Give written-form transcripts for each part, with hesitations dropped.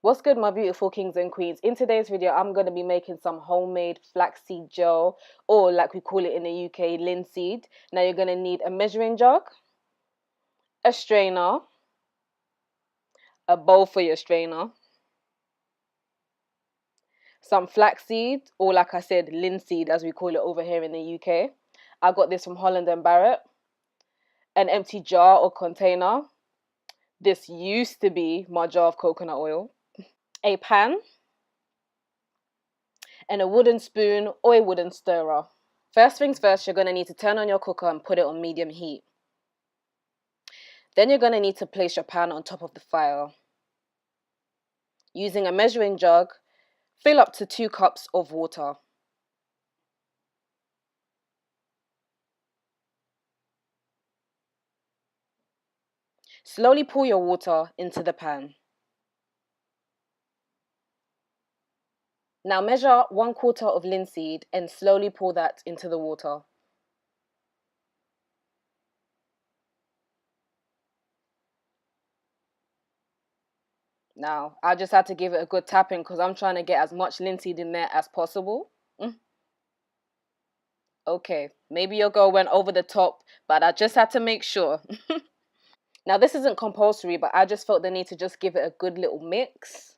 What's good, my beautiful kings and queens? In today's video, I'm going to be making some homemade flaxseed gel, or like we call it in the UK, linseed. Now you're going to need a measuring jug, a strainer, a bowl for your strainer, some flaxseed, or like I said, linseed as we call it over here in the UK. I got this from Holland and Barrett. An empty jar or container. This used to be my jar of coconut oil. A pan, and a wooden spoon or a wooden stirrer. First things first, you're going to need to turn on your cooker and put it on medium heat. Then you're going to need to place your pan on top of the fire. Using a measuring jug, fill up to 2 cups of water. Slowly pour your water into the pan. Now measure 1/4 of linseed and slowly pour that into the water. Now, I just had to give it a good tapping because I'm trying to get as much linseed in there as possible. Okay, maybe your girl went over the top, but I just had to make sure. Now, this isn't compulsory, but I just felt the need to just give it a good little mix.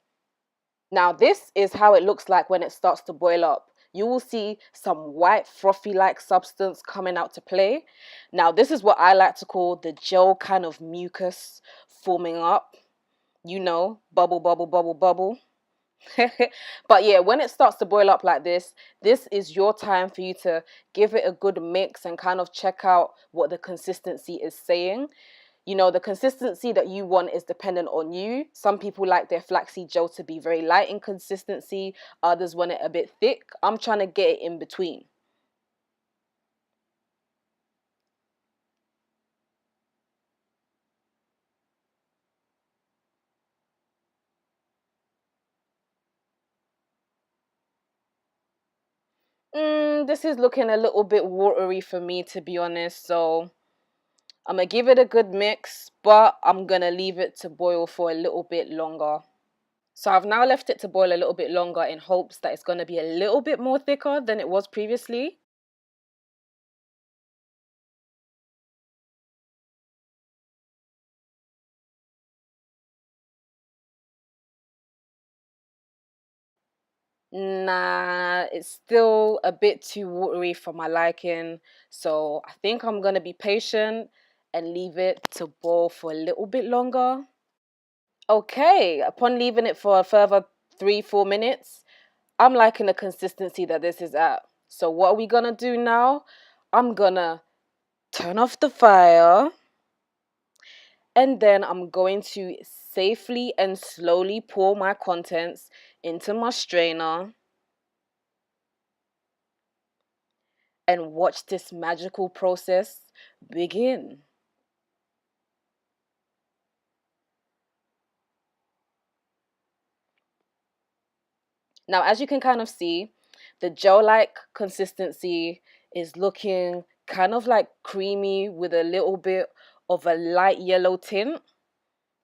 Now, this is how it looks like when it starts to boil up. You will see some white frothy-like substance coming out to play. Now, this is what I like to call the gel kind of mucus forming up. You know, bubble, bubble, bubble, bubble. But yeah, when it starts to boil up like this is your time for you to give it a good mix and kind of check out what the consistency is saying. You know, the consistency that you want is dependent on you. Some people like their flaxseed gel to be very light in consistency. Others want it a bit thick. I'm trying to get it in between. This is looking a little bit watery for me, to be honest. So I'm going to give it a good mix, but I'm going to leave it to boil for a little bit longer. So I've now left it to boil a little bit longer in hopes that it's going to be a little bit more thicker than it was previously. Nah, it's still a bit too watery for my liking. So I think I'm going to be patient and leave it to boil for a little bit longer. Okay, upon leaving it for a further 3-4 minutes, I'm liking the consistency that this is at. So what are we going to do now? I'm going to turn off the fire. And then I'm going to safely and slowly pour my contents into my strainer and watch this magical process begin. Now, as you can kind of see, the gel-like consistency is looking kind of like creamy with a little bit of a light yellow tint.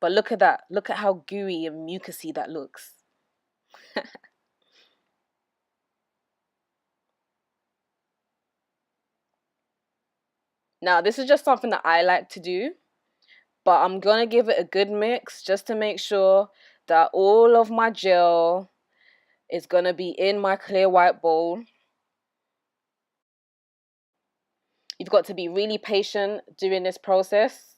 But look at that. Look at how gooey and mucusy that looks. Now, this is just something that I like to do, but I'm going to give it a good mix just to make sure that all of my gel is going to be in my clear white bowl. You've got to be really patient during this process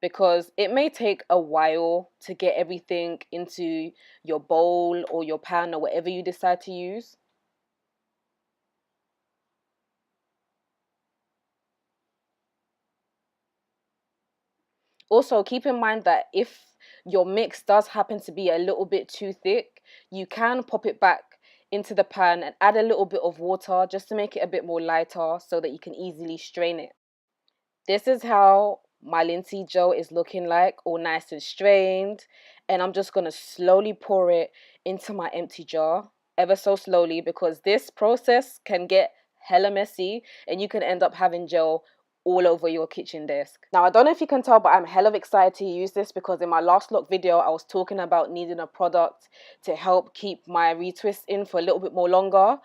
because it may take a while to get everything into your bowl or your pan or whatever you decide to use. Also, keep in mind that if your mix does happen to be a little bit too thick, you can pop it back into the pan and add a little bit of water just to make it a bit more lighter so that you can easily strain it. This is how my linseed gel is looking like, all nice and strained. And I'm just going to slowly pour it into my empty jar, ever so slowly, because this process can get hella messy and you can end up having gel all over your kitchen desk. Now, I don't know if you can tell, but I'm hell of excited to use this because in my last look video, I was talking about needing a product to help keep my retwist in for a little bit more longer.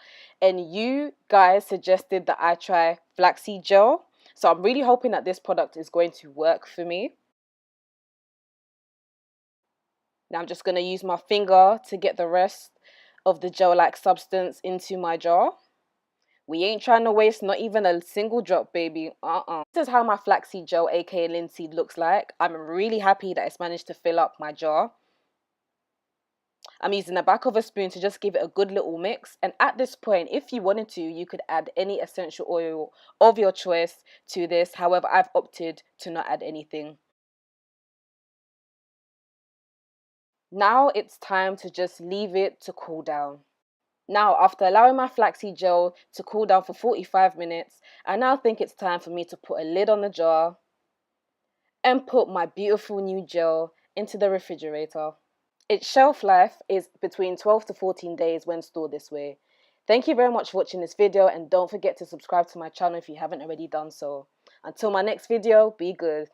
And you guys suggested that I try flaxseed gel. So I'm really hoping that this product is going to work for me. Now I'm just going to use my finger to get the rest of the gel-like substance into my jar. We ain't trying to waste not even a single drop, baby. This is how my flaxseed gel, aka linseed, looks like. I'm really happy that it's managed to fill up my jar. I'm using the back of a spoon to just give it a good little mix. And at this point, if you wanted to, you could add any essential oil of your choice to this. However, I've opted to not add anything. Now it's time to just leave it to cool down. Now, after allowing my flaxseed gel to cool down for 45 minutes, I now think it's time for me to put a lid on the jar and put my beautiful new gel into the refrigerator. Its shelf life is between 12 to 14 days when stored this way. Thank you very much for watching this video, and don't forget to subscribe to my channel if you haven't already done so. Until my next video, be good.